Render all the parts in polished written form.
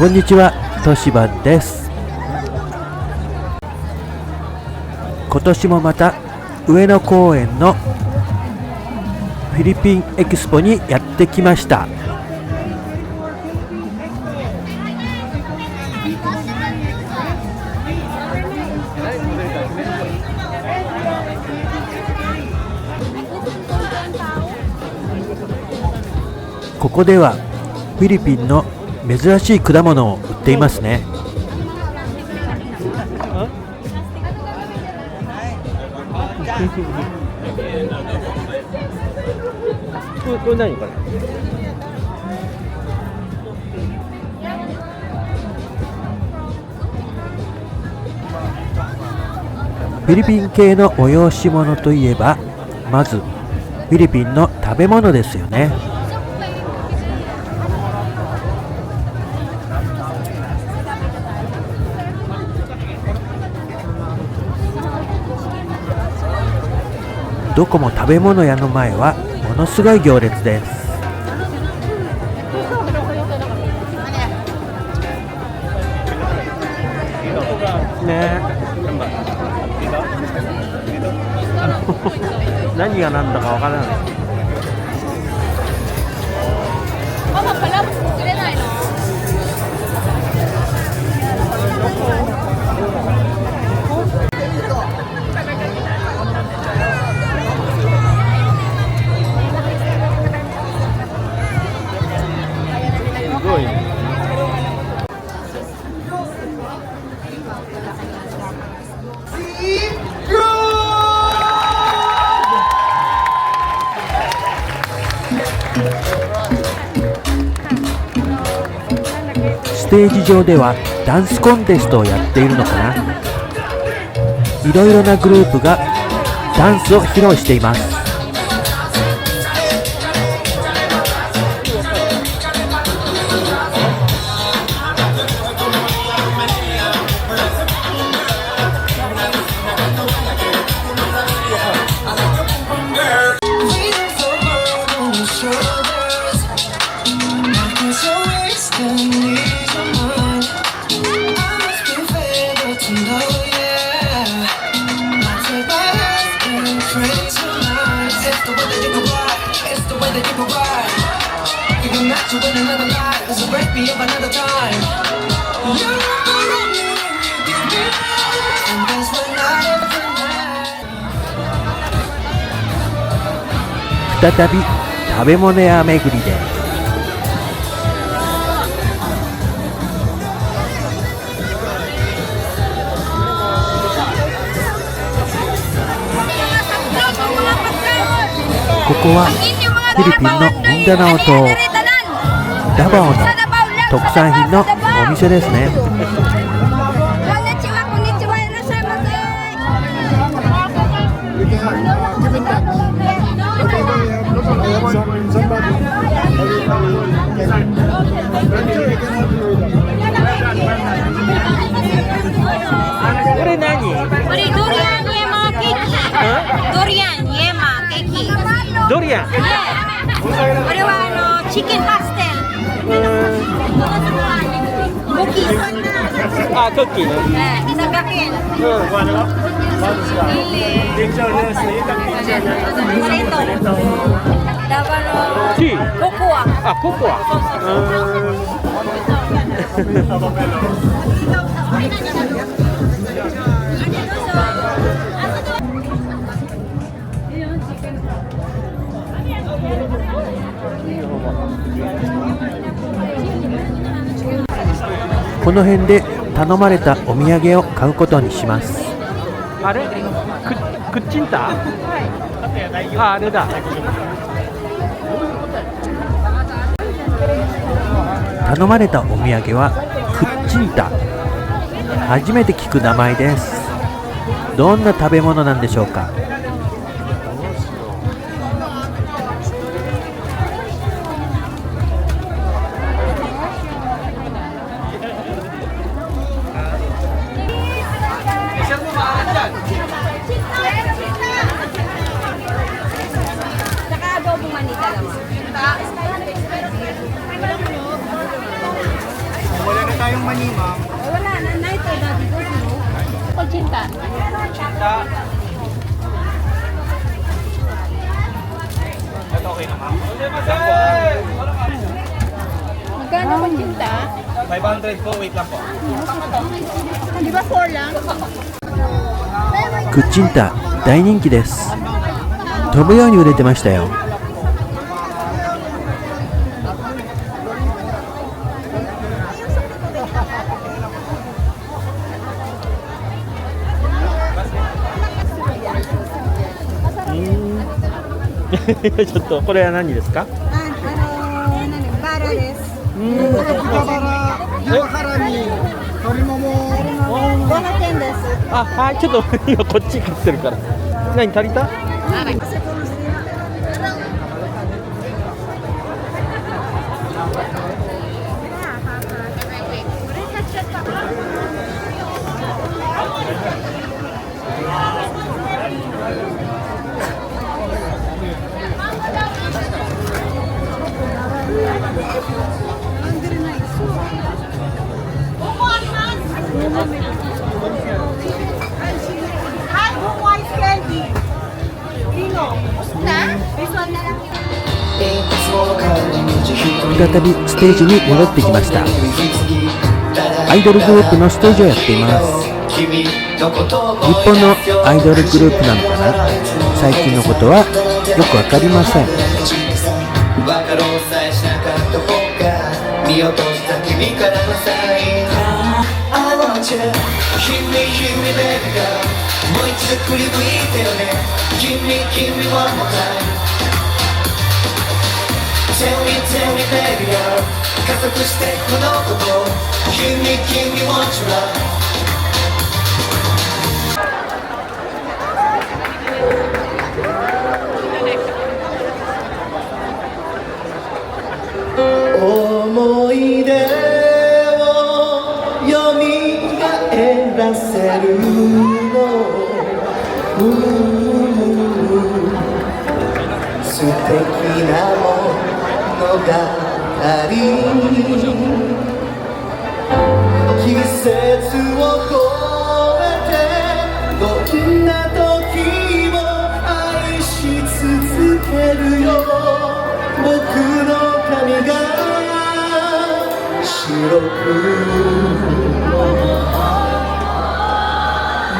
こんにちは、としばんです。今年もまた上野公園のフィリピンエキスポにやってきました。ここではフィリピンの珍しい果物を売っていますね。これ何これ？フィリピン系の催し物といえば、まずフィリピンの食べ物ですよね。どこも食べ物屋の前はものすごい行列です。ね何が何だかわからない。ママパラッ作れないの？すごいね。ステージ上ではダンスコンテストをやっているのかな。いろいろなグループがダンスを披露しています。再び食べ物屋巡りで、ここはフィリピンのミンダナオ島ダバオの特産品のお店ですね。これ何？これドリアンイエマーケーキ。ドリアンイエマーケーキ。ドリアン。これはチキンパステル。クッキー。あ、クッキーね。300円。ココア。あ、ココア。この辺で頼まれたお土産を買うことにします。あれ？クッチンタ？あれだ。頼まれたお土産はクッチンタ。初めて聞く名前です。どんな食べ物なんでしょうか。tayong mani, ma'am. Wala na, night or daddy ko. Pagcinta. Chinta. Ito okay na, ma'am. Magkano pagcinta? 500 po, wait lang po. Di ba 4 lang? クッチンタ大人気です。飛ぶように売れてましたよ。ちょっとこれは何ですか？バラです。豚バラ、牛ハラミ、鶏もも。7点です。あ、はい、ちょっと今こっち買ってるから。何足りた？再びステージに戻ってきました。アイドルグループのステージをやっています。日本のアイドルグループなのかな。最近のことはよくわかりません。見落とした君からのサイン I want you 君君ベビーがもう一度振り向いてよね君君 one more time Tell me baby girl 加速してこのこと君君 want you love思い出を蘇らせるの素敵な物語季節を超えてどんな時も愛し続けるよ僕の髪が白く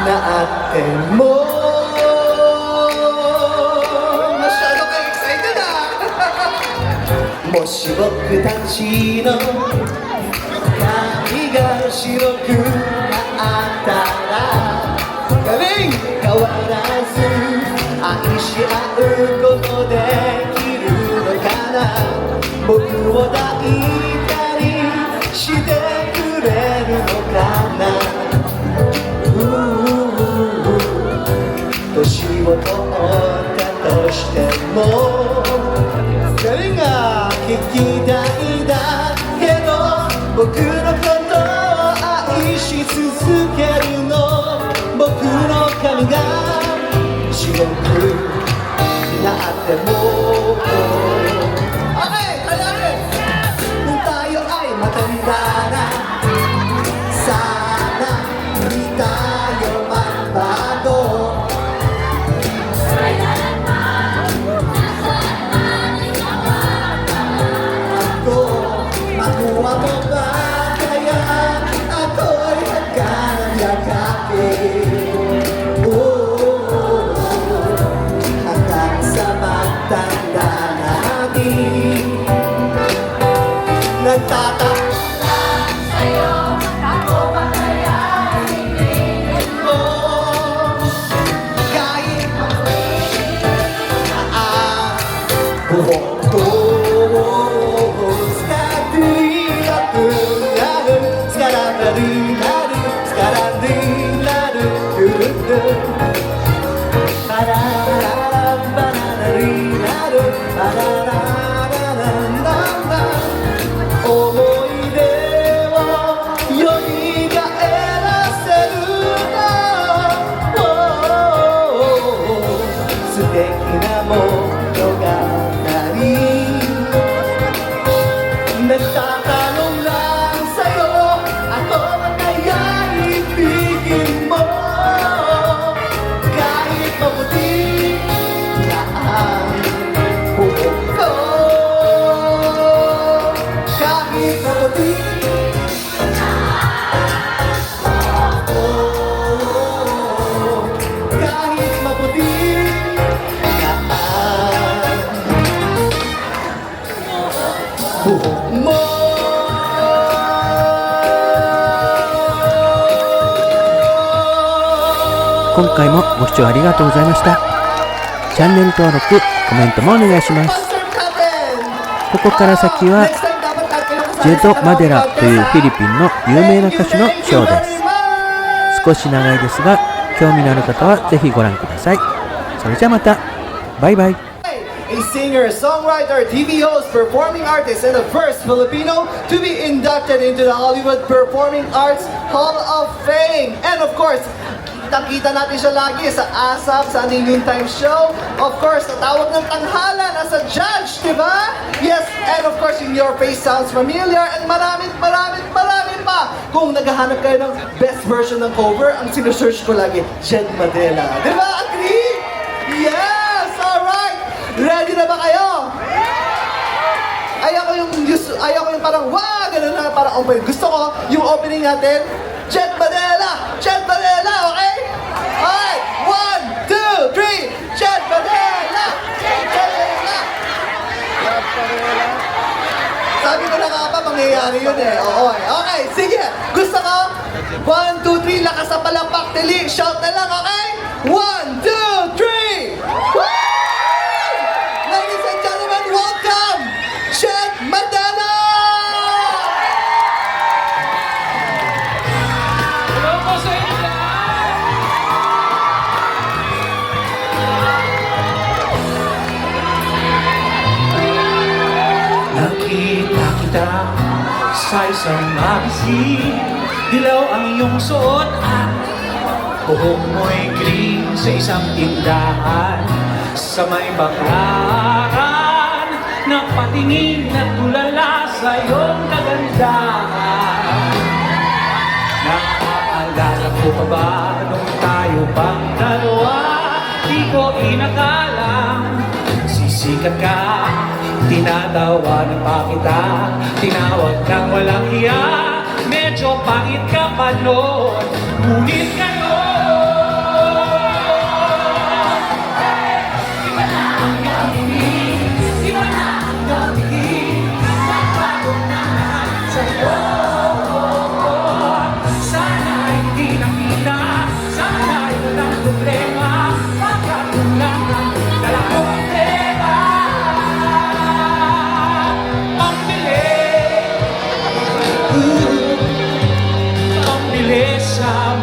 なってももし僕たちの髪が白くなったら変わらず愛し合うことできるのかな僕を抱いたりしてくれるのかな年を取ったとしても誰が聞きたいだけど僕のことを愛し続けるの僕の髪が白くなっても歌よ愛また見たらさあ見たよまたどうAku mababaya ako'y nagkakayakapin hanggang sa magtanda natin nagtatapos sa'yo ako patayain mo kahit buhok ko思い今回もご視聴ありがとうございました。チャンネル登録、コメントもお願いします。ここから先はジェド・マデラというフィリピンの有名な歌手のショーです。少し長いですが、興味のある方はぜひご覧ください。それじゃあまた。バイバイ。A singer, songwriter, TV host, performing artist, and the first Filipino to be inducted into the Hollywood Performing Arts Hall of Fame. And of course, kitang-kita natin siya lagi sa ASAP, sa ating noontime show. Of course, natawag ng tanghalan as a judge, di ba? Yes, and of course, in your face sounds familiar, and marami pa. Kung naghahanap kayo ng best version ng cover, ang sinesearch ko lagi, Jed Madela. Di ba? Agree? Yes! Alright! Ready na ba kayo? Ayaw ko yung parang, wah! Ganun na parang open. Gusto ko yung opening natin, Jed Madela! Jed Madela! Okay? Alright! 1, 2, 3! Jed Madela! Jed Madela! Sabi ko na nga pa, mangyayari yun eh. Oo eh. Okay, sige. Gusto ko, 1, 2, 3, lakas sa palakpak, tili. Shout na lang, okay? 1, 2, 3! Woo! Ladies and gentlemen, welcome, Jed Madela! Hello po sa inyo lahat! Nakita kita sa isang magazine. Dilaw ang iyong suot at buhok mo'y green sa isang tindahan. Sa may bakaran, napatingin at tulala sa iyong kagandahan. Naaalala ko pa ba nung tayo pang dalawa? Di ko inakalang sisikat ka. Tinatawanan pa kita, tinawag kang walang hiya. Medyo pangit ka pa noon, ngunit ngayon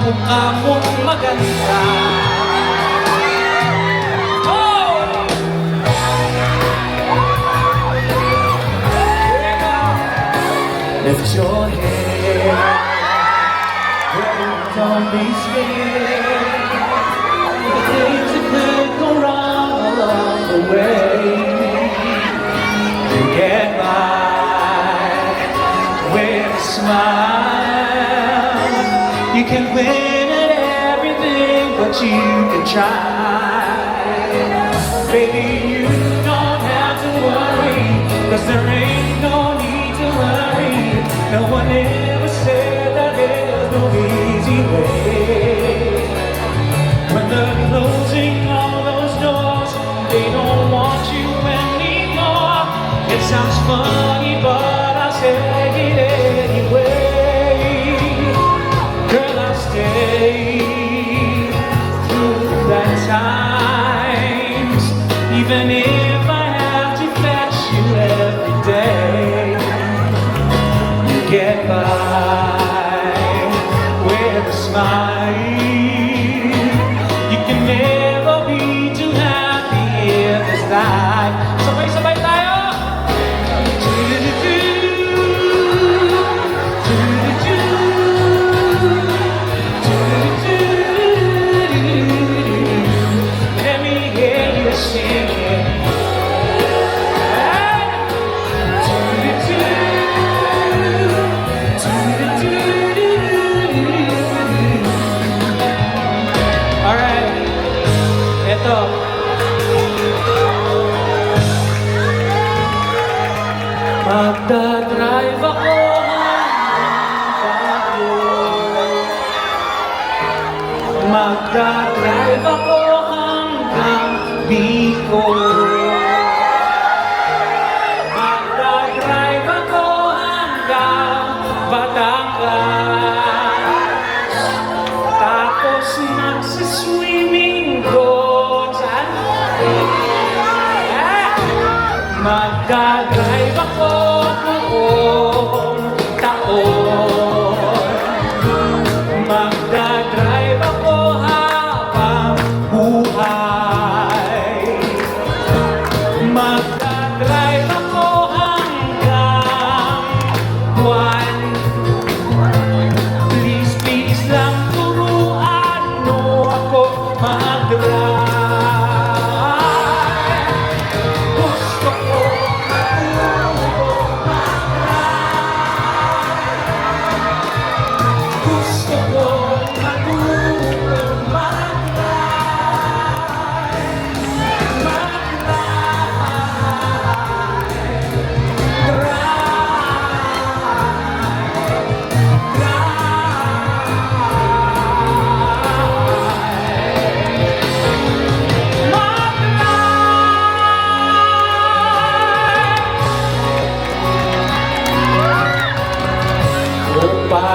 mukha mong maganda. Oh! Lift your head, don't be scared. The things that could go wrong along the way. You get by with a smile. You can win at everything, but you can try. Baby, you don't have to worry, 'cause there ain't no need to worry. No one ever said that there's no easy way. When they're closing all those doors, they don't want you anymore. It sounds funny, but I'll say it anyway. Girl, I'll stay through bad times, even if I have to fetch you every day. You get by with a smile. You can never be too happy in this life. Sabay-sabay tayo! Let me hear you sing it. Alright, eto. Magdadrive ako hanggang Baguio. Magdadrive ako hanggang Bicol. Magdadrive ako hanggang Batangas. Tapos magsiswing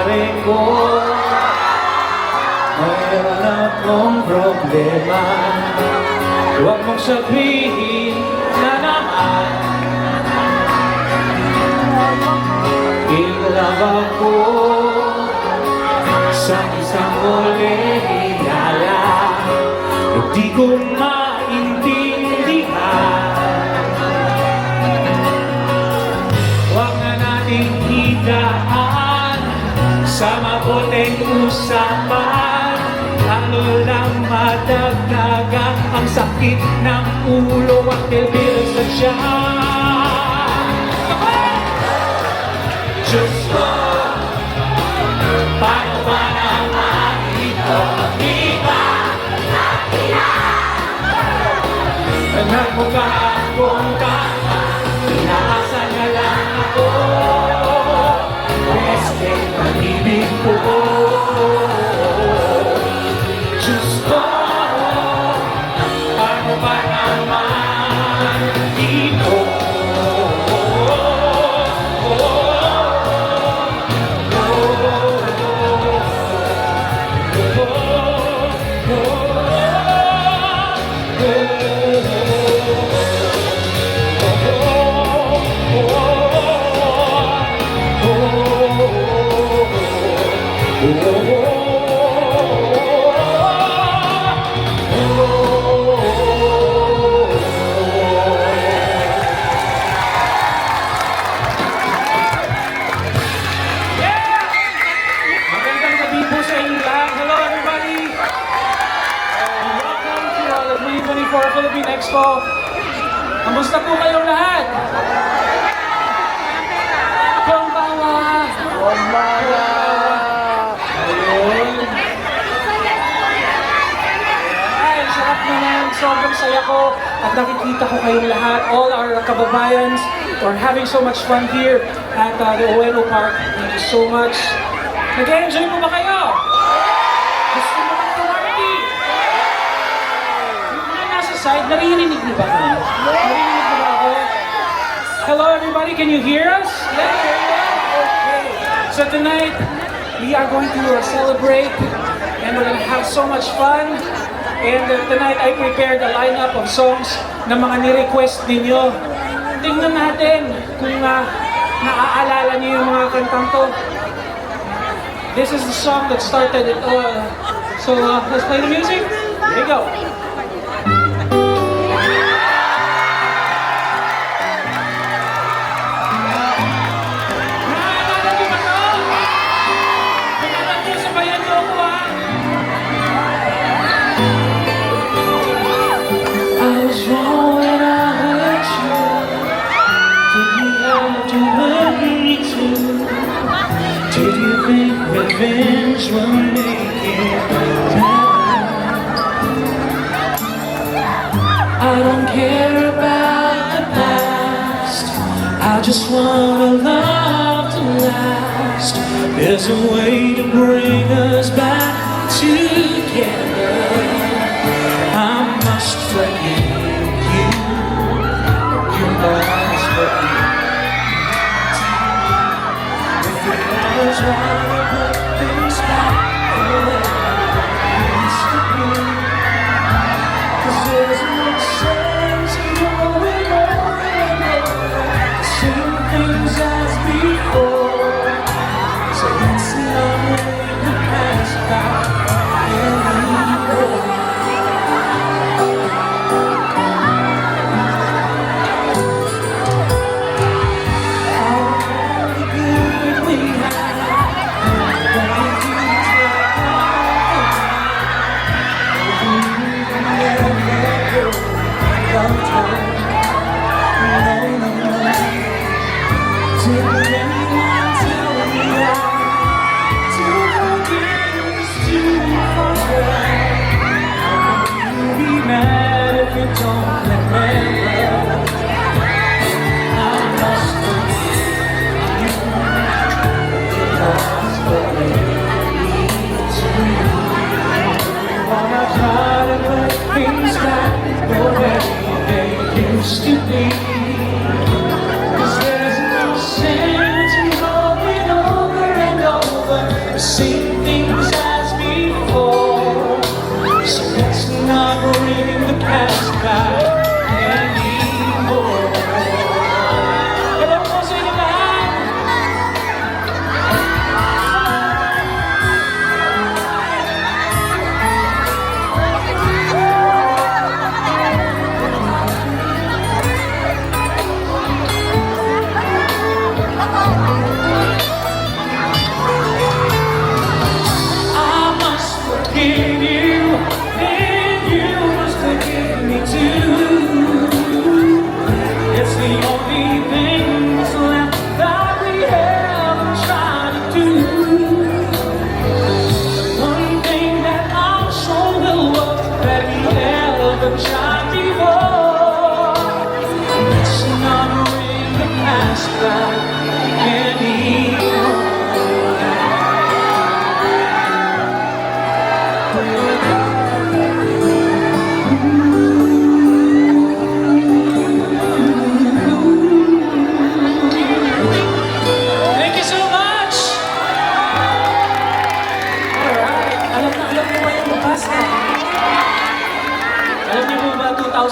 pare ko, mayroon akong problema. Huwag mong sabihin na naman ilang ako sa isang kolehiyala. Hindi ko maintindihan. Huwag na nating idaan sa mabuting usapan, lalo lang madagdagan ang sakit ng ulo at tibil sa tiyan. Diyos ko, paano ba naman ito? Di ba nagmukha akong kaka, inaasa na lang ako, pweste pag-ibig ko. Diyos ko, paano ba naman ito? Magandang gabi po sa inyo lahat. Hello everybody! Welcome to the 2024 Philippine Expo. Kamusta po kayong lahat? Pambawa! Ayun. Ay, sarap naman. Sobrang saya ko. At nakikita ko kayong lahat. All our kababayans are having so much fun here at the Ueno Park. Thank you so much. Nag-enjoy mo ba kayo? Gusto mo bang party? Yung mga nasa side, naririnig niyo ba kami? Naririnig niyo ba ako? Hello everybody, can you hear us? Yeah, okay. So tonight, we are going to celebrate and we're going to have so much fun. And tonight, I prepared a lineup of songs na mga ni-request ninyo. Tingnan natin kung naaalala niyo yung mga kantang to. This is the song that started it all. So let's play the music. Here we go. Naalala niyo ba to? Naalala niyo, sabayan niyo ako ah. I was wrong when I hurt you. Did you have to hurt me too? Did you think revenge will make it better? I don't care about the past, I just want a love to last. There's a way to bring us back together. I must forgive you, you must forgive me. If you try to put things back the way they used to be, 'cause there's no sense in going over the same things as before. So let's not make the past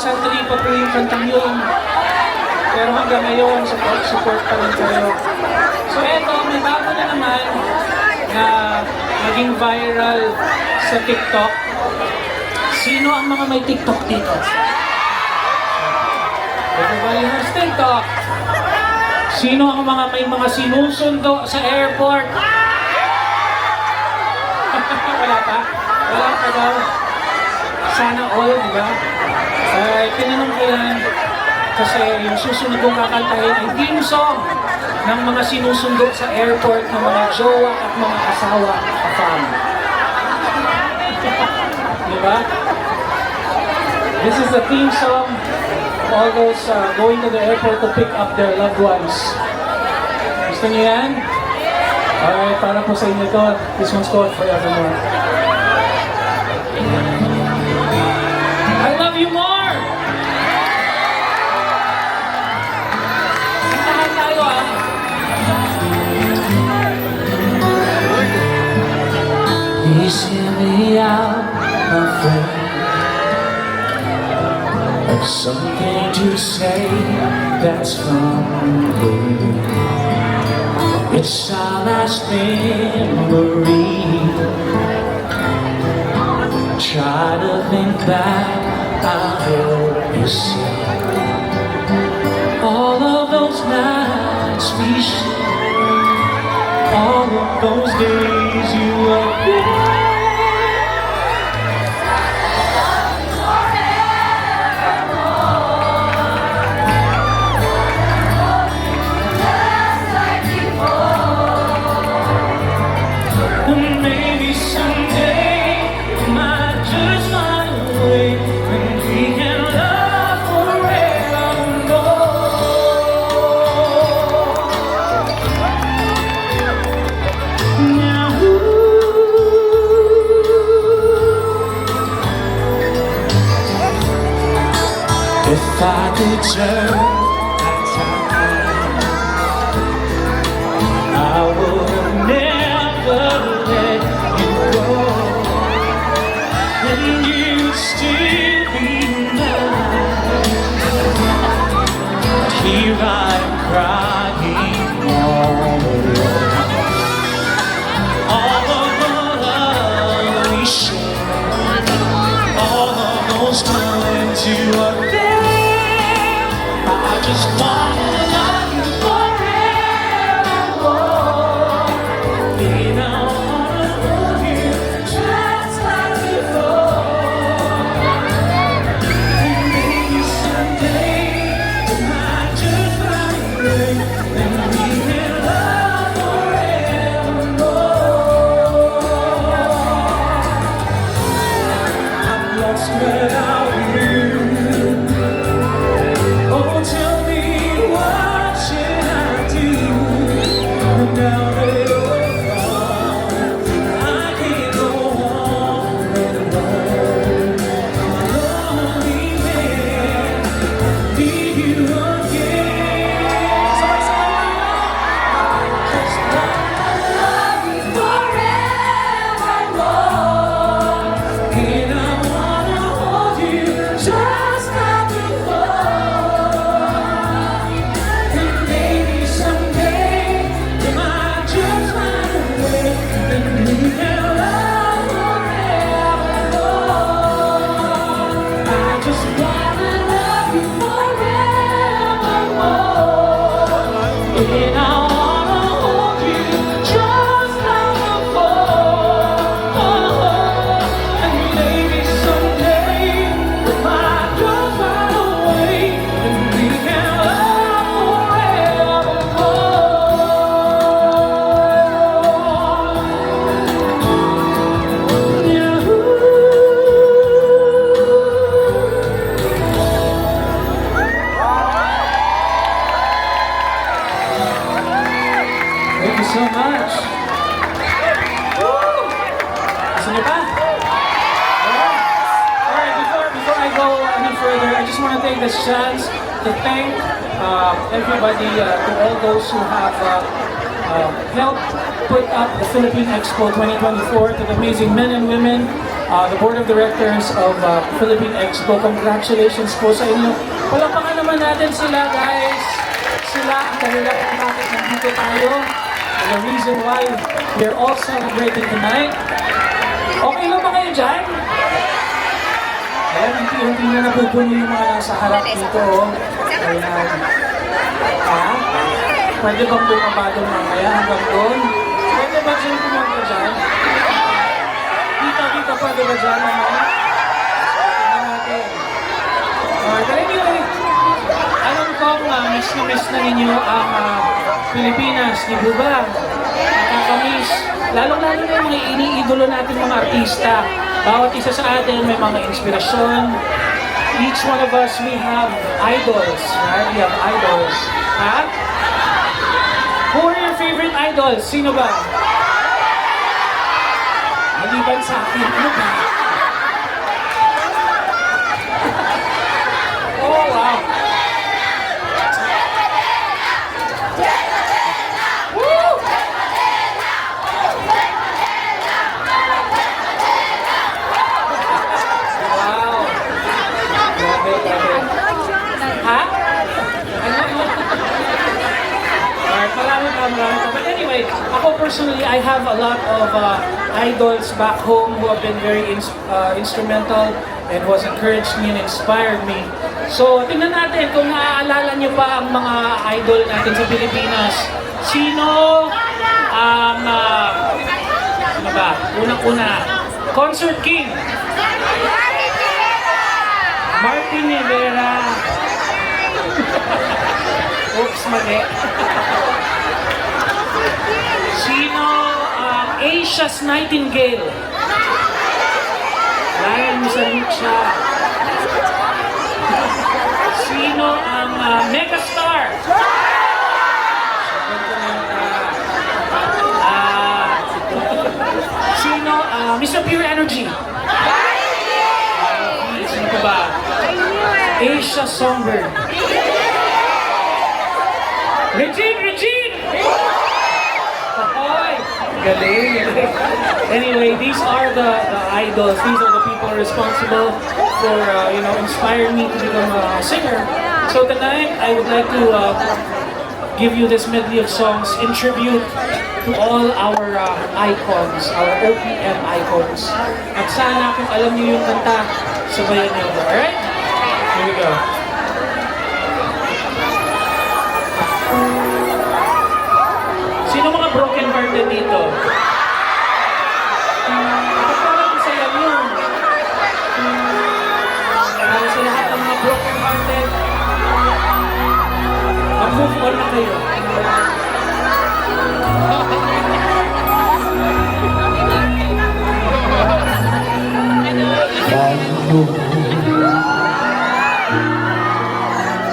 2003 pa po yung kantang yun. Pero hanggang ngayon, support pa rin kayo. So eto, may bago na naman na naging viral sa TikTok. Sino ang mga may TikTok dito? Everybody has TikTok. Sino ang mga may mga sinusundo sa airport? Wala pa? Wala pa daw. Sana all, di ba? Tinanong ko yan kasi yung susunod kong kakantahin ay theme song ng mga sinusundo sa airport ng mga jowa at mga asawa at family. Di ba? This is the theme song of all those going to the airport to pick up their loved ones. Gusto niyo yan? Alright, para po sa inyo to. This one's called Forevermore. I love you more! Tahan tayo ah. Please hear me out, my friend. I've something to say that's from me. It's our last memory. Try to think back, I hope you see all of those nights we shared, all of those days you were there. And maybe someday we might just find a way and we can love forevermore. Now, if I could turn back time, I would have never let you go, and you'd still be mine. But here I am crying all alone. All of the love we shared, all of those times you were there. I just wanna love you forevermore. And I wanna hold you just like before. And maybe someday we might just find a way and we can love forevermore. I'm lost without you. Oh, tell me what should I do now that you're gone? I can't go on alone. Lonely man, need you again. Somebody say it. Just wanna love you forevermore, and I wanna hold you just like before. And maybe someday we might just find a way and we can love forevermore. I just wanna love you forevermore, and I wanna hold you just like before. And maybe someday we might just find a way and we can love forevermore. Yeah. Thank you so much. Gusto niyo pa? Alright, before I go any further, I just want to take this chance to thank everybody, to all those who have helped put up the Philippine Expo 2024 to the amazing men and women, the board of directors of Philippine Expo. Congratulations po sa inyo. Palakpakan naman natin sila, guys. Sila ang dahilan kung bakit nandito tayo. The reason why we're all celebrating tonight. Okay lang ba kayo dyan? Ayan, unti-unti na napupuno yung mga nasa harap dito. Ayan. Ha? Pwede bang bumaba doon mamaya hanggang doon? Pwede ba dyan pumunta dyan? Dito, pwede ba dyan mamaya? Tingnan natin. Alright, but anyway, alam ko miss na miss na ninyo ang Pilipinas, di ba ba? Nakakamiss. Lalong-lalo na yung mga iniidolo natin mga artista. Bawat isa sa atin may mga inspirasyon. Each one of us, we have idols, right? We have idols. Ha? Who are your favorite idols? Sino ba? Maliban sa akin. Ano ba? Oh, wow. Woo! Wow. Grabe. Ha? Alright, marami pa. But anyway, ako personally, I have a lot of idols back home who have been very instrumental and who has encouraged me and inspired me. So, tingnan natin kung naaalala niyo pa ang mga idol natin sa Pilipinas. Sino ang, ano ba? Unang-una, Concert King. Martin Rivera. Oops, mali. Sino ang Asia's Nightingale? Dahil masalit siya. Sino ang megastar? Sino Mr. Pure Energy? Sino pa ba? Asia Songbird. Regine! Ahoy! Galing. Anyway, these are the idols. These are the people responsible for inspiring me to become a singer. So tonight, I would like to give you this medley of songs in tribute to all our icons, our OPM icons. At sana kung alam niyo yung kanta, sabayan niyo. Alright? Here we go. Sino mga broken hearted dito? Bakit parang saya nyo? Para sa lahat ng mga broken hearted, mag-move on na kayo.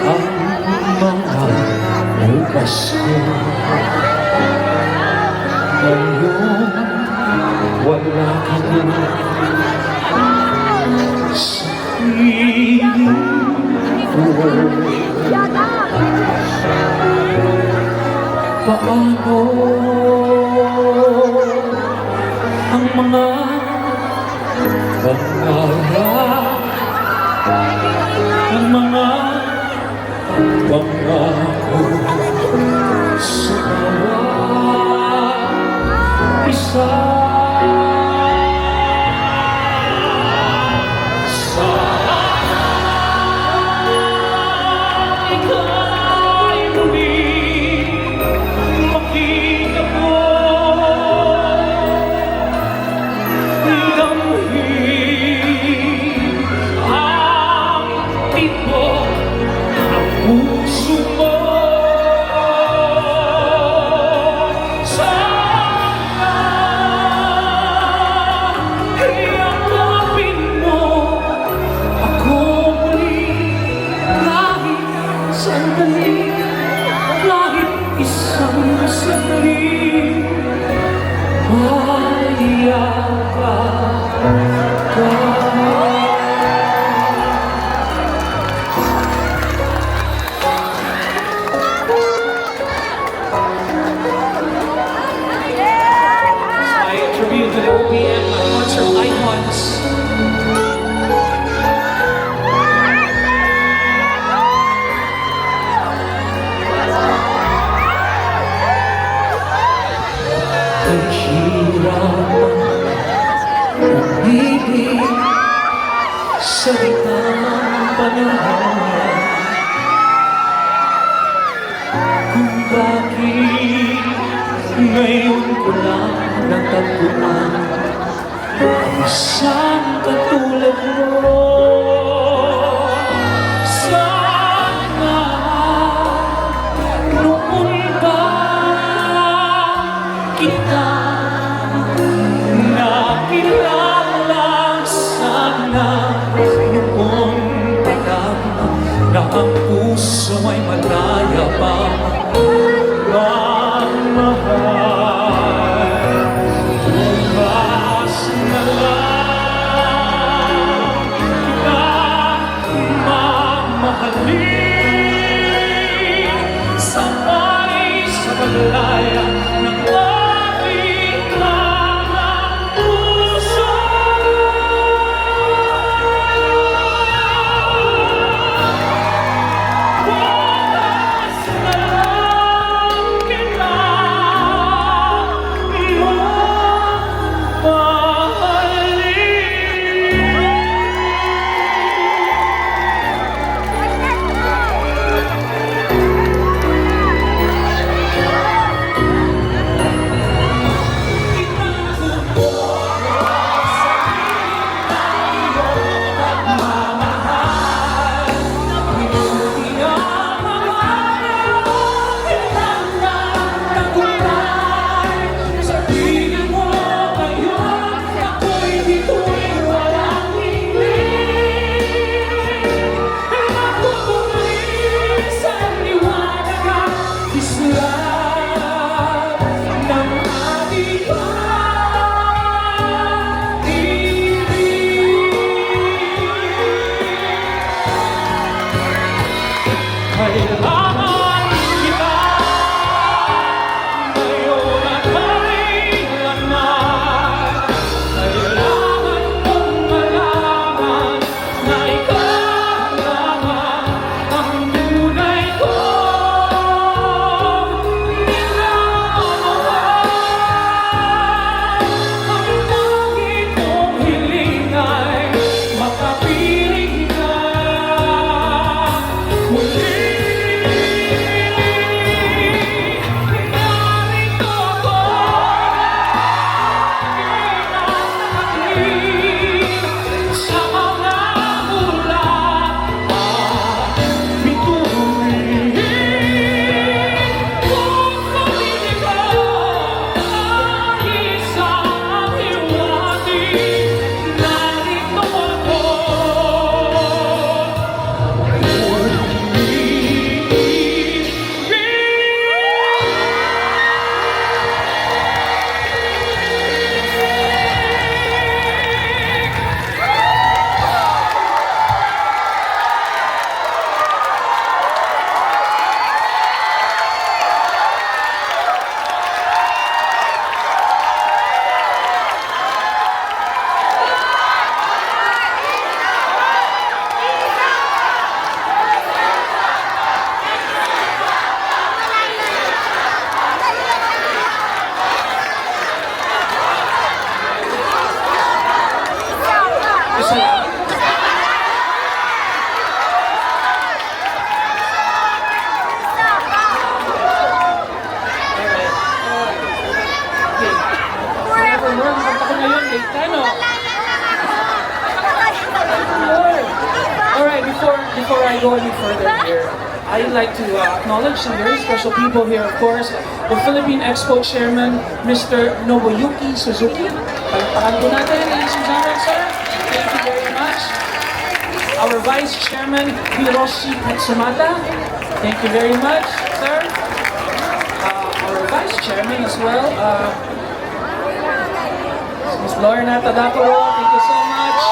Ang mga bukas ko ngayon wala ka na sa piling ko. Paano ang mga pangarap, ang mga pangako sa bawat isa? Sana ika'y muling makita mo, damhin ang tibok ng puso mo. Sana hirap umibig sa gitnang panahon. Kung bakit ngayon ko lang natagpuan ang isang katulad mo. Sana noon pa kita nakilala, sana noon pa lang na ang puso ay malaya pa magmahal. Bukas na lang kita mamahalin, sabay sa paglaya ng aking mga puso. Bukas na lang kita kailangan kita ngayon at kailanman. Kailangan kong malaman na ikaw lamang ang tunay kong minamahal. Ang lagi kong hiling ay makapiling ka muli. Alright, before I go any further here, I'd like to acknowledge some very special people here, of course. The Philippine Expo Chairman, Mr. Nobuyuki Suzuki. Palakpakan po natin, ladies and gentlemen, sir. Thank you very much. Our Vice Chairman, Hiroshi Katsumata. Thank you very much, sir. Our Vice Chairman as well, Ms. Lorna Tadapuro. Thank you so much.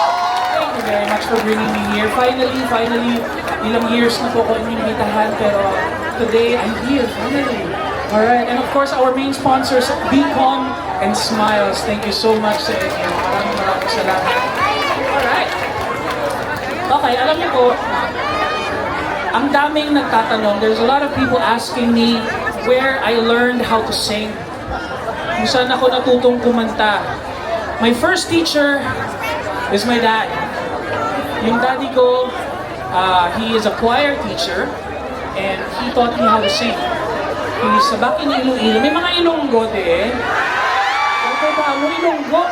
Thank you very much for bringing me here. Finally, ilang years na po ko inimbitahan, pero today I'm here, finally. Alright, and of course our main sponsors, Beacon and Smiles. Thank you so much sa inyo. Maraming salamat. Alright. Okay, alam niyo po, ang daming nagtatanong. There's a lot of people asking me where I learned how to sing. kung saan ako natutong kumanta. My first teacher is my dad. Yung daddy ko, he is a choir teacher and he taught me how to sing. He's back in Iloilo. May mga Ilonggo din. Ano ba? Ano Ilonggo?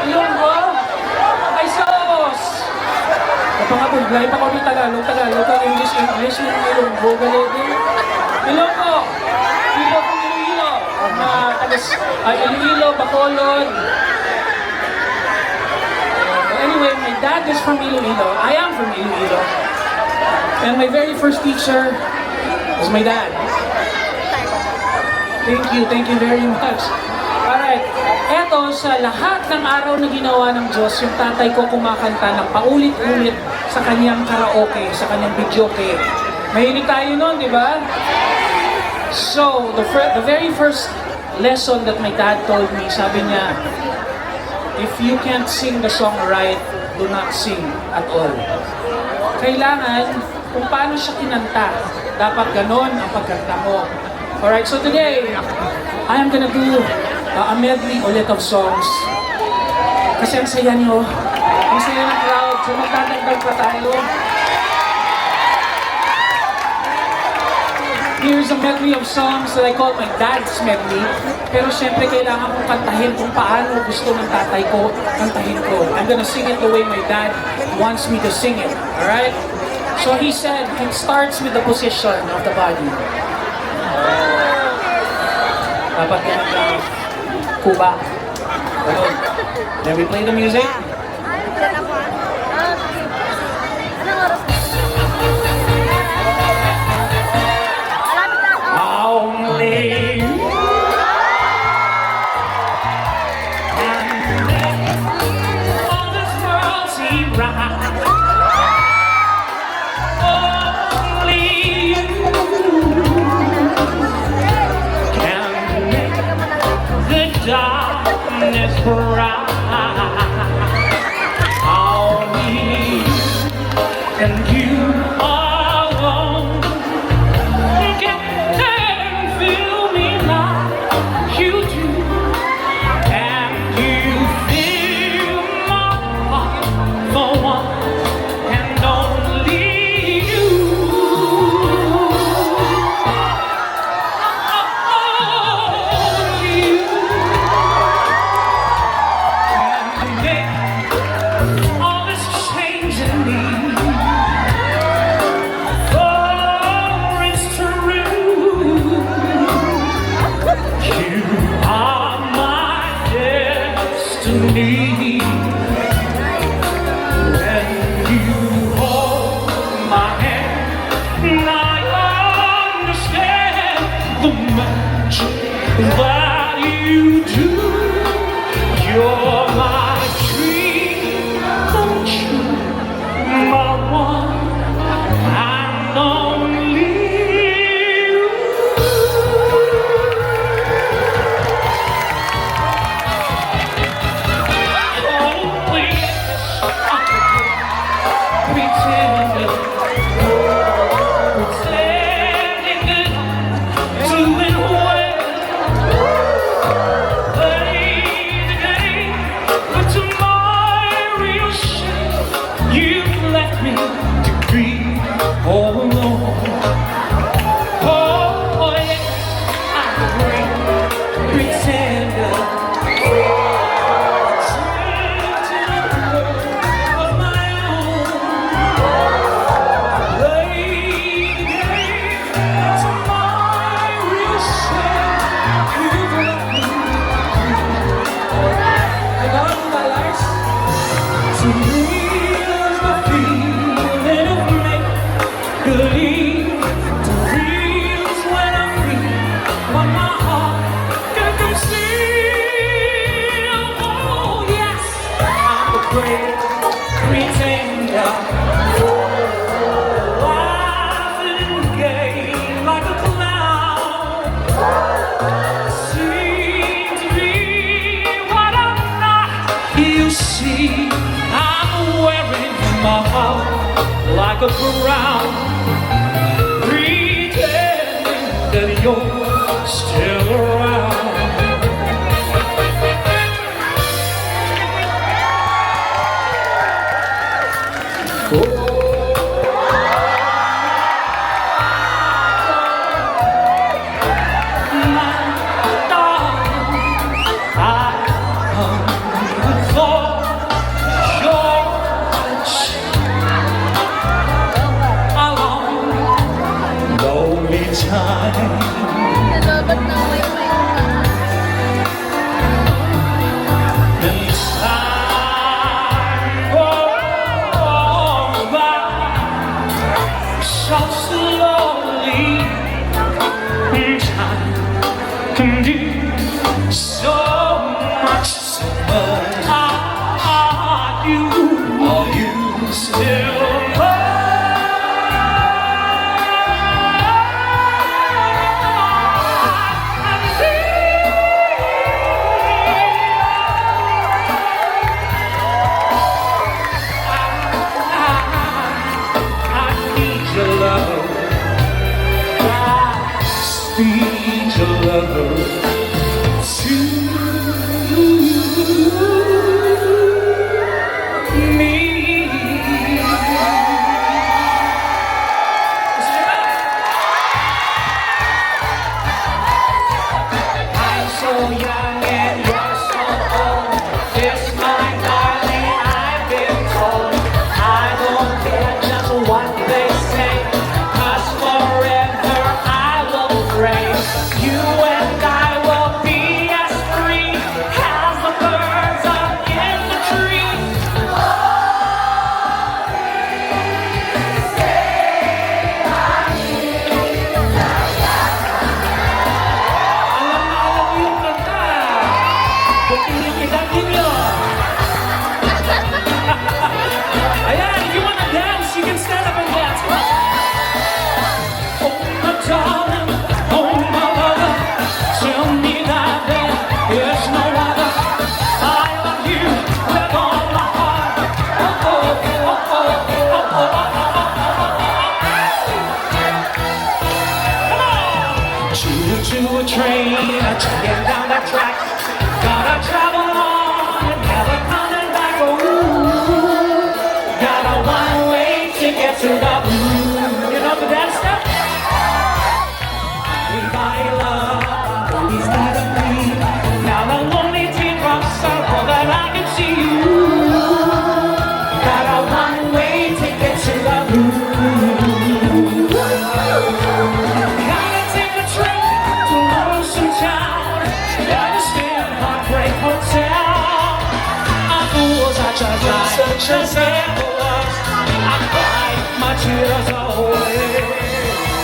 Ilonggo? Ay, sos! Napangabuglay pa kami Tagalog, English, yung Ilonggo, galing. Ilonggo! Ilonggo from Iloilo. Iloilo, Bacolod. Anyway, my dad is from Iloilo. I am from Iloilo. And my very first teacher was my dad. Thank you very much. Alright, eto sa lahat ng araw na ginawa ng Diyos, yung tatay ko kumakanta ng paulit-ulit sa kanyang karaoke, sa kanyang videoke. Mahilig tayo nun, di ba? So, the very first lesson that my dad told me, sabi niya, if you can't sing the song right, do not sing at all. Kailangan, kung paano siya kinanta, dapat ganon ang pagkanta mo. Alright, so today, I am gonna do a medley ulit of songs. Kasi ang saya niyo, ang saya ng crowd, so magdadagdag pa tayo. Here's a medley of songs that I call my dad's medley. Pero syempre kailangan kong kantahin kung paano gusto ng tatay ko, kantahin ko. I'm gonna sing it the way my dad wants me to sing it. Alright? So he said, it starts with the position of the body. Dapat ganun lang. Kuba. Ganun. Then we play the music. Only all this world see right. Only you can make the darkness bright. Only you and you alone can fill me like you do. And you fill my heart for one and only you. Only you can make all this change in me. For it's true, you are my destiny. When you hold my hand, I understand the magic that you do. You're my dream come true, my one and only you. Oh, yes, pretending good, doing well, playing the game, but to my real shame, you've left me to grieve all alone. Oh, yes, I'm a great pretender. Of my own, play the game to my real shame. You've left me. I got my life to realize the feeling of make believe, to realize when I feel what my heart can conceal. Oh yes, I'm a great pretender. Laughing gay like a clown. Seem to be what I'm not. You see, I'm wearing my heart like a crown. Pretending that you're still around. Can do so much, are you still I need your love. Need your love to me. I'm so young and you're so old. This, my darling, I've been told. I don't care just what they say, 'cause forever I will pray. You and I will be as free as the birds up in the tree. Alam mo yung kanta. Kung hindi kita ninyo. Ayan, if you wanna dance, you can stand up and dance. Come on. Oh, my darling, oh, my lover, tell me that there is no other. I love you with all my heart. Oh, oh, oh, oh, oh, oh, oh, Come on! Choo-choo train, get down that track. Gotta travel on and never coming back. Ooh, got a one-way ticket to the moon. You know the dance step? My love, he's gotta be. Now the lonely teardrops are all that I can see you. Got a one-way ticket to the moon. Gotta take a trip to Lonesome Town. Gotta stay at Heartbreak Hotel. I feel such a guy, such a was. I cried my tears away.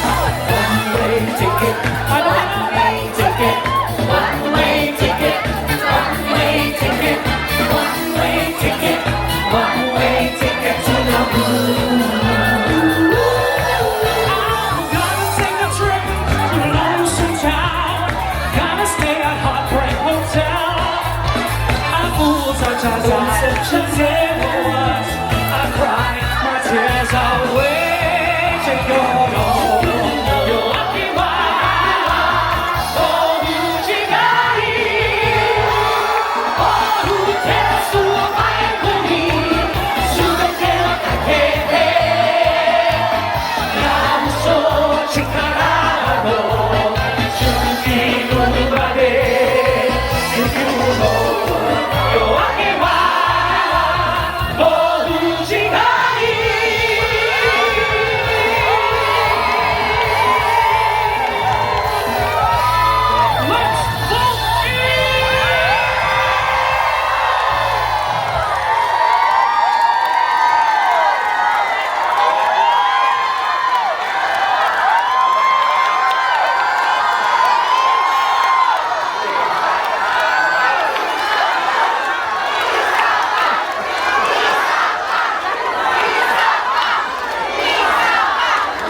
One-way ticket, one-way ticket, one-way ticket, one-way ticket, one-way ticket, one-way ticket to the moon. I'm gonna take a trip to Lonesome Town. Gotta stay at Heartbreak Hotel. I fool such as I never was. I cried my tears away. Take your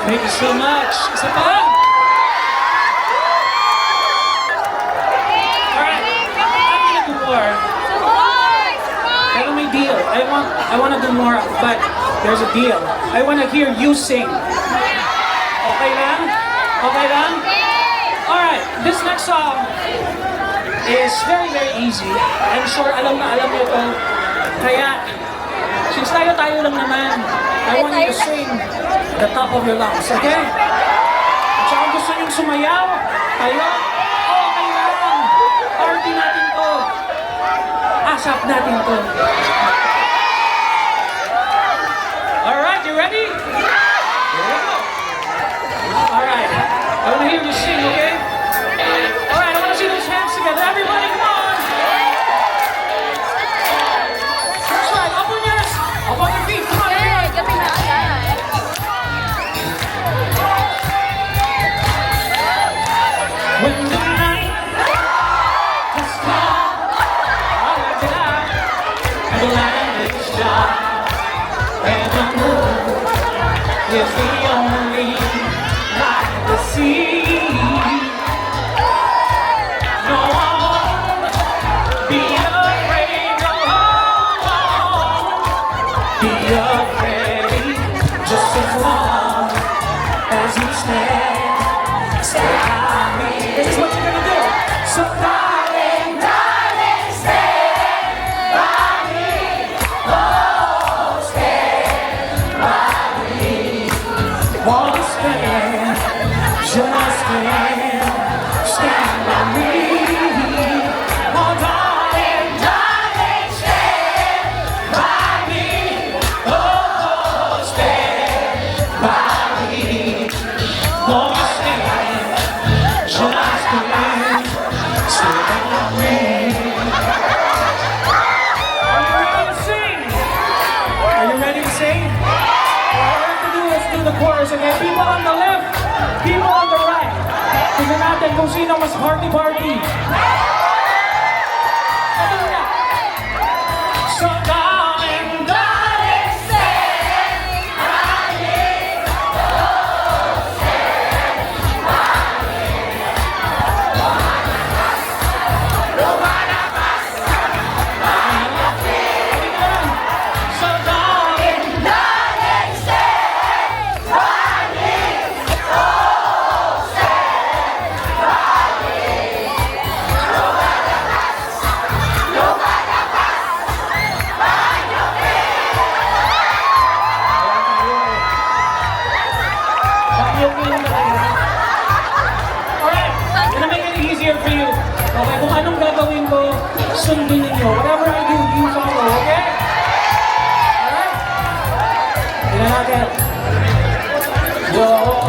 Thank you so much. Isa pa lang. Alright, I'm gonna do more. Pero may deal. I wanna do more, but there's a deal. I wanna hear you sing. Okay lang? Okay lang? next song is very, very easy. I'm sure alam na alam niyo to. Kaya, since tayo lang naman, I want you to sing the top of your lungs, okay? At saka kung gusto niyong sumayaw, tayo, okay lang. Party natin to. Asap natin to. Alright, you ready? Here we go. Alright, I want to hear you sing, okay? Alright, I want to see those hands together. Everybody, come on! That's right, up on your feet, come on, everyone! When the night has come, all of the night, and the land is dark, and the moon is the only light to see. No one won't be afraid, no one won't be afraid, just as long as you stand by me. This is what you're gonna do. So darling, darling, stand by me. Oh, stand by me. Wanna stand, just stand by me. Oh, darling, darling, stand by me. Oh, stand by me. Wanna stand, just stand by me. Are you ready to sing? Are you ready to sing? All I have to do is do the chorus again. People on the left, people on the right. Tignan natin kung sino mas party-party. Ito na. So darling, darling, stand by me. So darling, darling, stand by me. Oh, stand by me. Alright, gonna make it easier for you. Okay, kung anong gagawin ko, sundin ninyo. Whatever I do, you follow, okay? Alright? Tingnan natin. Whoa.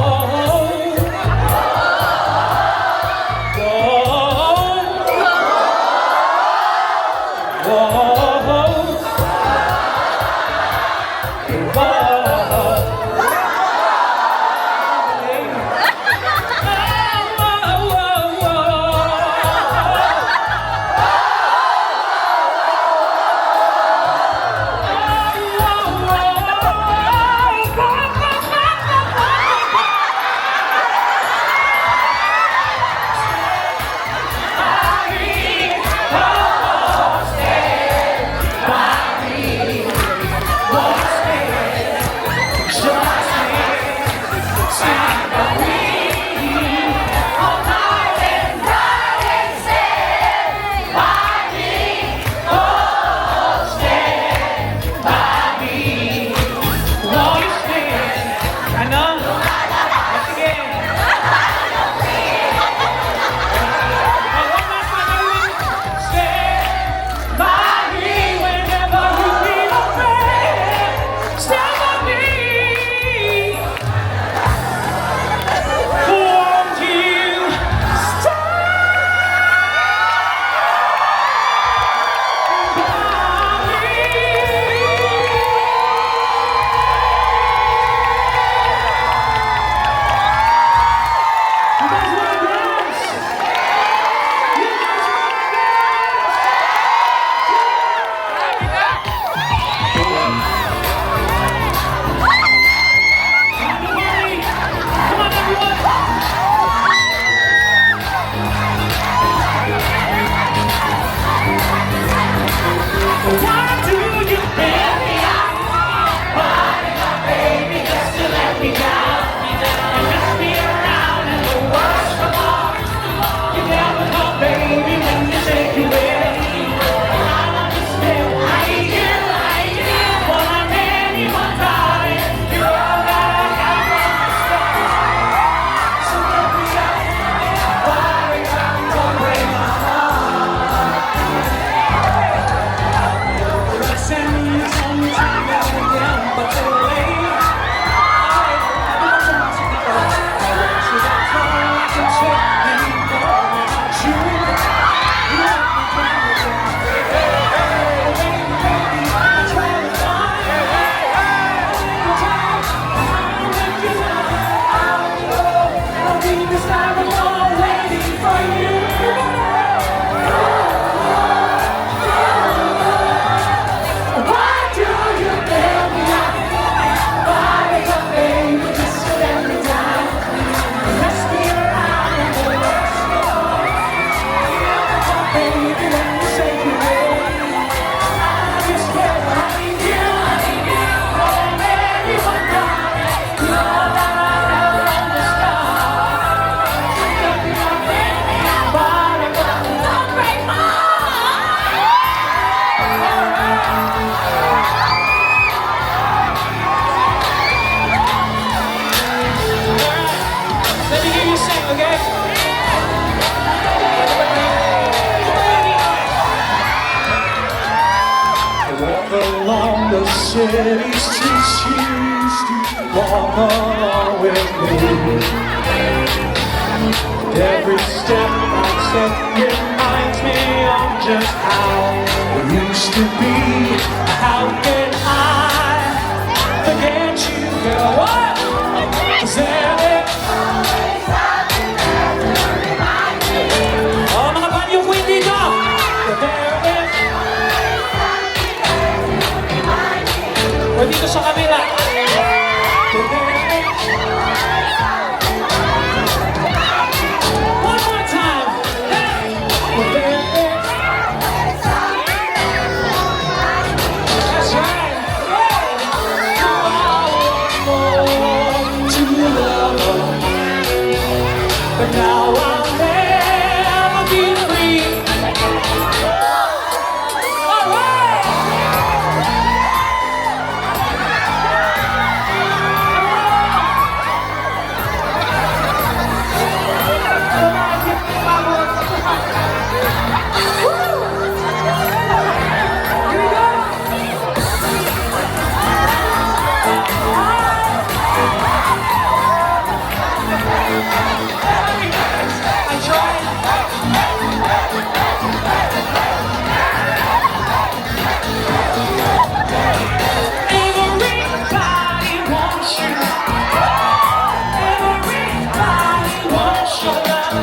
city's too huge to walk on with me. Every step I take reminds me of just how it used to be. How can I forget you, girl? What? Is there oh, mga banyo ko hindi ka! O dito sa kabila. One more time. That's right. To love. But now I'll never be free. All right. Everybody wants you. Everybody wants your love.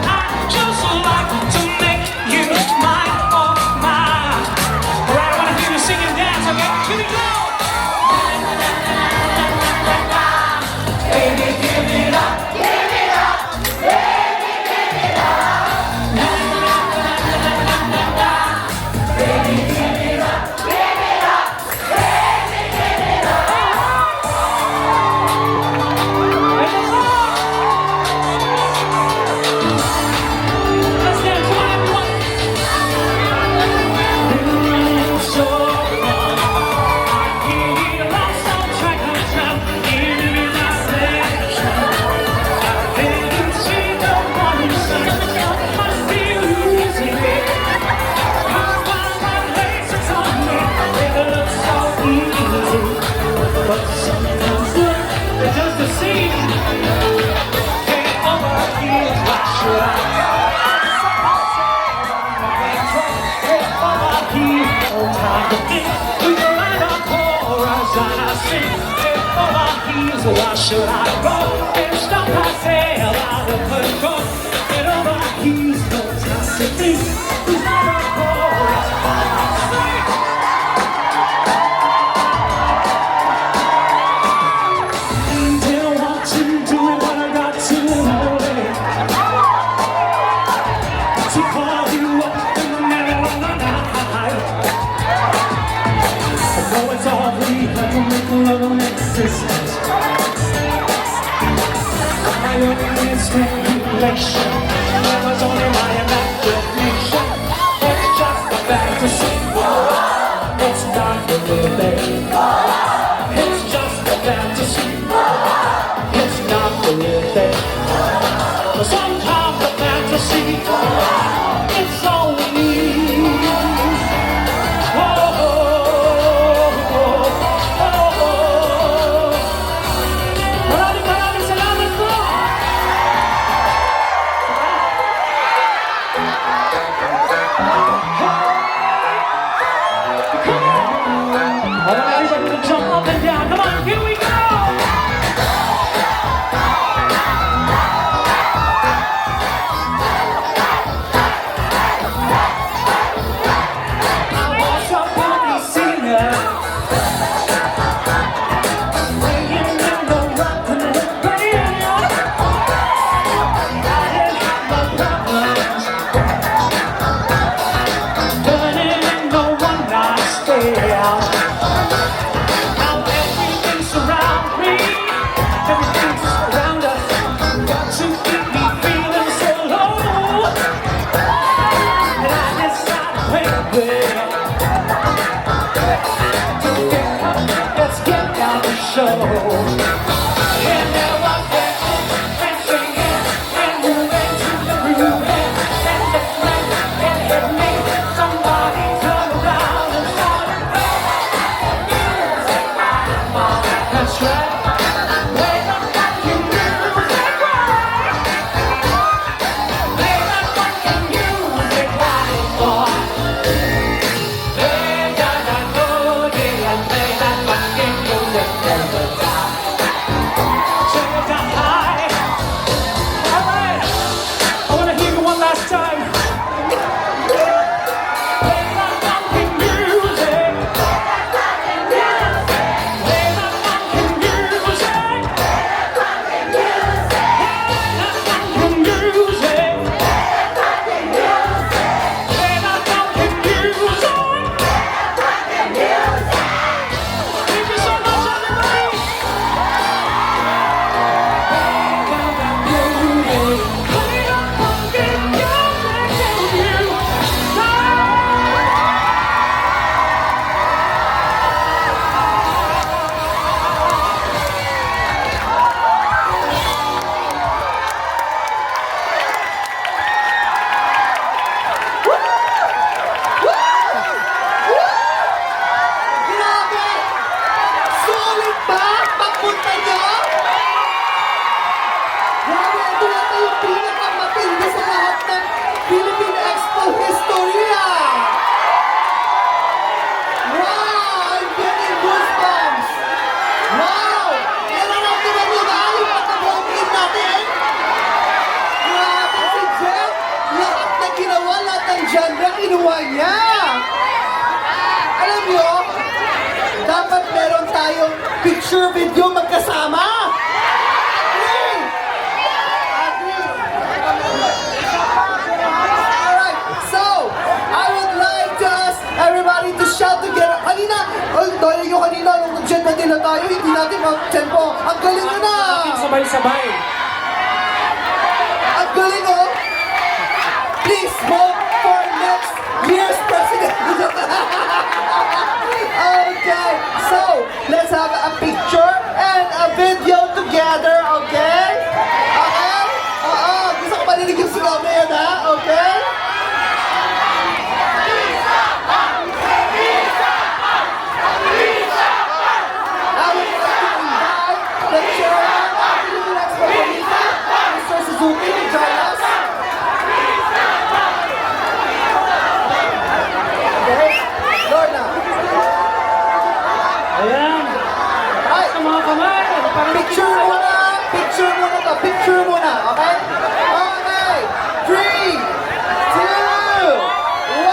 I just like to make you mine, oh mine. Alright, I wanna hear you sing and dance, okay? Here we go. Baby, give it up. Give it up. Baby, give it up. Baby, give it up. Give it up. Baby, give it up. Let's dance, come on, everyone. So you need a love song track on the track. Give me my selection. I didn't see the one who sang. Must be losing it. Come on, my laces on me. It looks so easy, but sometimes they're just a scene. Hey, over here, why should I? Hey, over here, oh time to think. We can write our chorus and I sing. Hey, over here, so why should I go? And stop myself out of control. Hey, over here, no time to think. We write our chorus and I sing. Didn't want to do it, but I got to know it. To call you up in the middle of the night. I know it's all we have to make a love on existence. My only speculation, that was only my imagination. It's just a fantasy. It's not the real thing. It's just a fantasy. It's not the real thing. But sometimes the fantasy, it's all we need. Oh, oh, oh, oh. Maraming salamat po. I want everybody to jump up and down. Come on, here we go. I was a funny singer, singing in the rock and the radio. I didn't have my problems, burning in the one night stay. Now everything's around me, everything's around us. Got to keep me feeling so low. And I decided, wait, let's get down the show. And there was dancing and singing and moving to the groove. And the flag, it hit me. Somebody turn around and started. niya. Alam niyo, dapat meron tayong picture video magkasama. Agree? Agree. Alright, so, I would like to ask everybody to shout together. Kanina, dahil nyo kanina, nung nag-jet na nila tayo, hindi natin mag-tempo. Ang galing nyo na! Sabay-sabay. Ang galing oh! Please vote for next year's president! Okay, so, let's have a picture and a video together, okay? Okay? Oo, gusto ko marinig yung sigaw na yan, ha? Okay? I would like to invite the chairman of the Philippine Expo Committee, Mr. Suzuki, to join us. Okay? Lorna. Ayan. Ay, Ang mga kamay. Parang picture muna! Picture muna to! Picture muna! Okay? Okay! 3, 2, 1!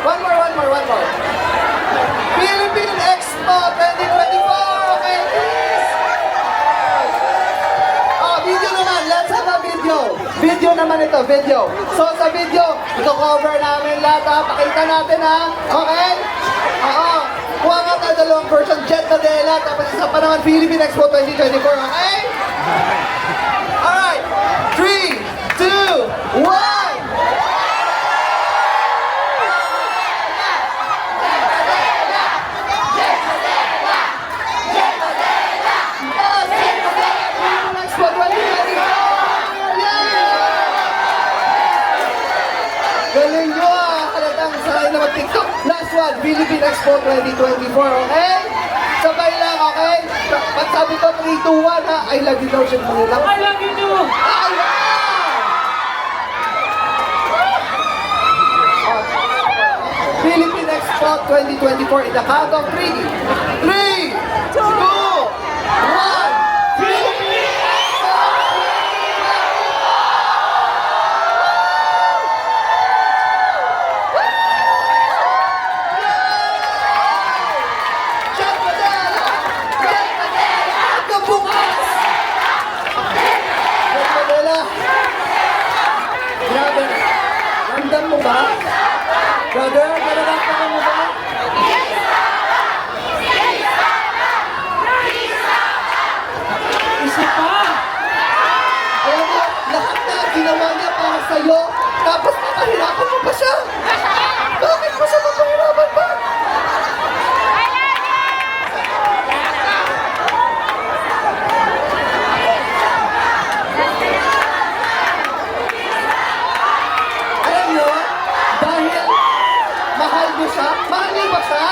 One more! Philippine Expo 2024! Okay, please! Oh, video naman! Let's have a video! Video naman ito, video! So, sa video, ito-cover namin lahat ha! Pakita natin ha! Okay? Oo! Kuha nga tayo dalawang version, Jet Nadella, tapos isa pa naman Philippine Expo 2024, okay? Alright! 3, 2, 1! Galing nyo ah! Halatang sanay na mag-TikTok. Last one, Philippine Expo 2024, okay? Sabay lang, okay? Pag sabi ko 3, 2, 1 ha, I love you daw siya muna lang. I love you too. Ay! Philippine Expo 2024 in the count of 3, 3, 2, 1! Philippine Expo 2024! Jet Madela! Hanggang bukas! Jet Madela! Grabe! Ramdam mo ba? Brother, nararamdaman mo ba? Isa pa. Alam mo, lahat na ginawa niya para sa'yo, tapos papahirapan mo pa siya! Bakit mo siya papahirapan pa? Alam niyo, dahil mahal mo siya, mahal niyo ba siya?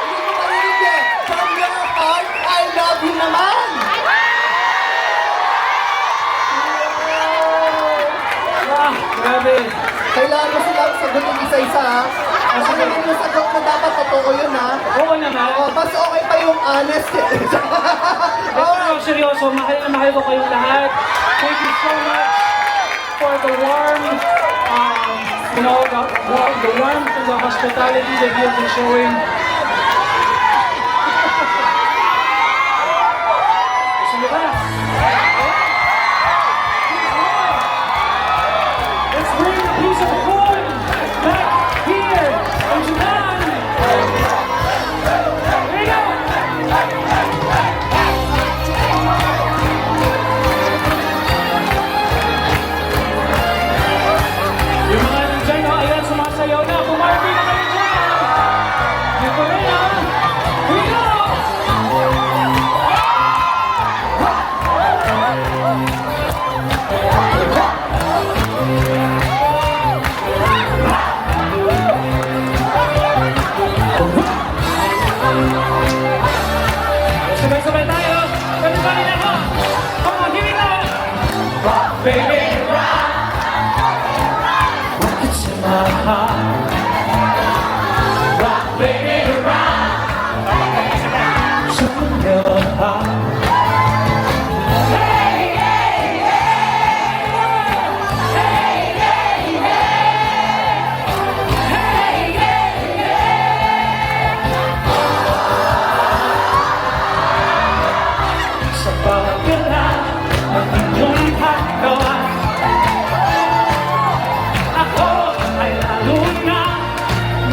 Hindi ko marinig eh. From your heart, I love you naman! Ah, grabe. Kailangan mo silang sagutin isa-isa ha. Kasi hindi mo sagot na dapat totoo yun ha. Oo naman. Oh, mas okay pa yung honest eh. Pero seryoso, mahal na mahal ko kayong lahat. Thank you so much for the warm, the warmth and the hospitality that you've been showing. Gusto niyo ba? Let's bring a piece of corn back here in Japan. Here you go. Yung mga nandyan, no? Ayan, sumasayaw na. Bumarty na kayo dyan. Dito rin, ha? Here we go! Sabay-sabay tayo. Everybody na ho. Come on, here we go. Rock, baby, rock. Rockets in my heart. Rock, baby, rock. Something in my heart. Hey! pagkala ng inyong hagawa. Ako ay lalo na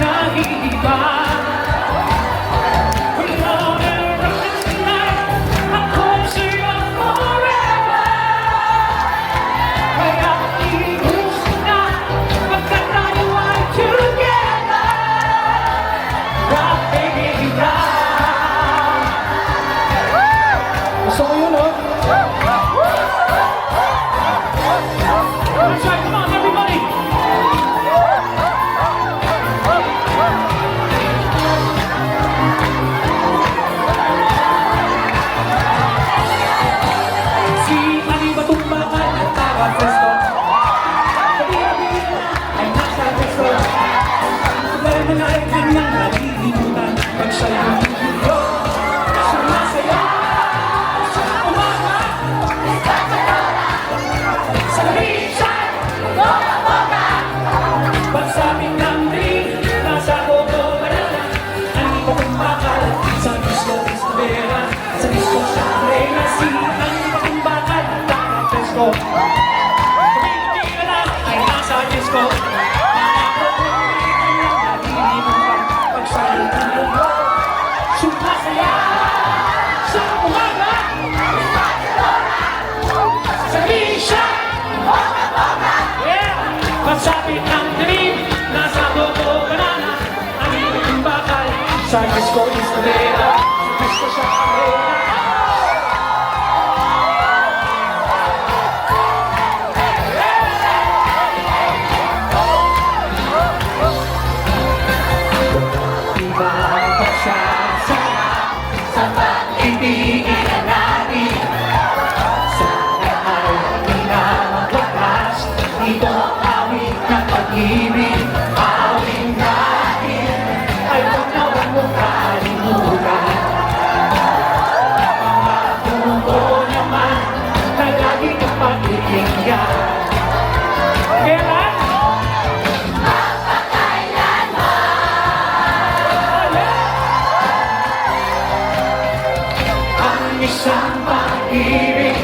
nahihiba. Gusto ko yun, oh. Let's try, come on, everybody. Si Ani Batumbangan at Tara Fresco. Sabi-sabi ay nasa Fresco. Problema na ay kanyang nalilimutan pag siya'y naliligo. Sumasaya sa umaga. Sa labisan, boga-boga. Pagsabing ng ring, nasa bogo banana. Ani Batumbangan sa disco Isabela. Sa disco siya arena. Si Ani Batumbangan at Tara Fresco. Sabi-sabi na lang ay nasa disco. Sumasaya sa umaga. Sa lisya, boga-boga. Yeah! Magsapit ang dilim, nasa bogo banana. Ang iyong bakal sa disco Isabela. Sa disco siya arena. Iba pa siya sa pag-ibigin na natin. Sana ay di na magwakas. Dito awit ng pag-ibig. Awit natin ay huwag na huwag mong kalimutan. Mga puno naman na lagi kang pag-ibigyan. Kailan? Ang isang pag-ibig